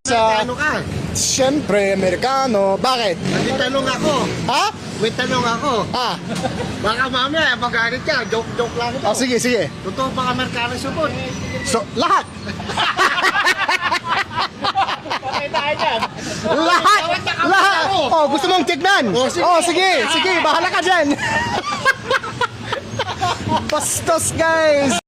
Sa... Ano ka? Siyempre, Amerikano. Bakit? May tanong ako. Ha? May tanong ako. Ah, Baka mamaya magalit ka. Joke lang ito. oh, sige, sige. Totoo bang Amerikano supot? So, lahat! Lahat! Lahat! Oh, gusto mong tignan? Oh, sige, sige, bahala ka dyan. Bastos, guys!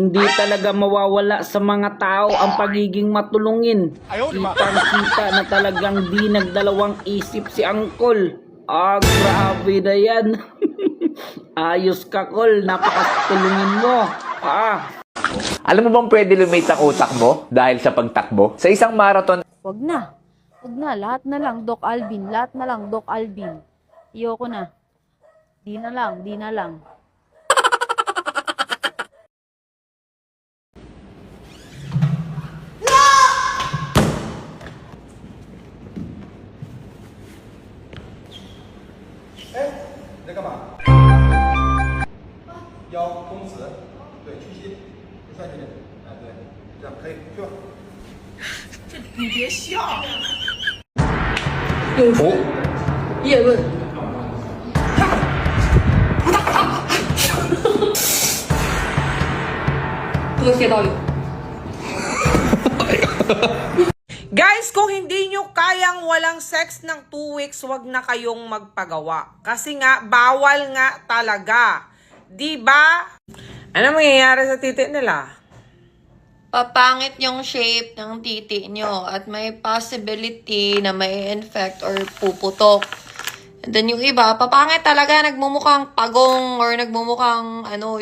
Hindi talaga mawawala sa mga tao ang pagiging matulungin. Kitang-kita na talagang di nagdalawang isip si Angkol. Ah, grabe na yan. Ayos ka, Kol. Napakatulungin mo. Ah. Alam mo bang pwede lumate ang utak mo dahil sa pagtakbo? Sa isang marathon, Wag na. Wag na. Lahat na lang, Doc Alvin. Lahat na lang, Doc Alvin. Iyoko na. Di na lang, di na lang. Guys, kung hindi nyo kayang walang sex ng 2 weeks, wag na kayong magpagawa. Kasi nga, bawal nga talaga. Diba? Ano mangyayari sa titi nila? Papangit yung shape ng titi nyo at may possibility na may infect or puputok. And then yung iba, papangit talaga, nagmumukhang pagong or nagmumukhang ano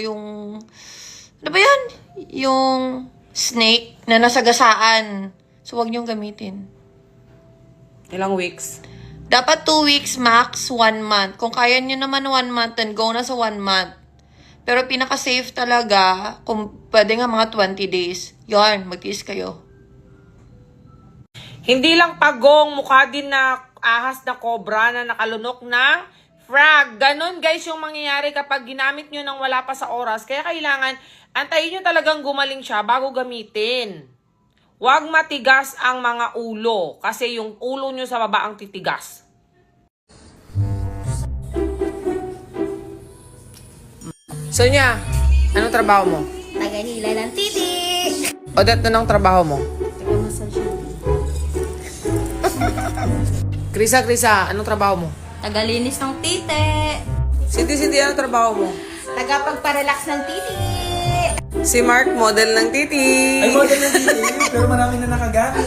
ba yun? Yung snake na nasagasaan. So, wag niyong gamitin. Ilang weeks? Dapat 2 weeks max, 1 month. Kung kaya nyo naman 1 month, then go na sa 1 month. Pero pinaka-safe talaga, kung pwede nga mga 20 days, yarn, magtiis kayo. Hindi lang pagong, mukha din na ahas na cobra na nakalunok ng frog. Ganon guys yung mangyayari kapag ginamit nyo nang wala pa sa oras. Kaya kailangan, antayin nyo talagang gumaling siya bago gamitin. Huwag matigas ang mga ulo kasi yung ulo nyo sa baba ang titigas. Sonia, anong trabaho mo? Tagahila ng titi. Odette, anong trabaho mo? Krisa, anong trabaho mo? Tagalinis ng titi. Cindy, anong trabaho mo? Tagapagparelax ng titi. Si Mark, model ng titi. Ay, model ng titi. Pero marami na nakagamit.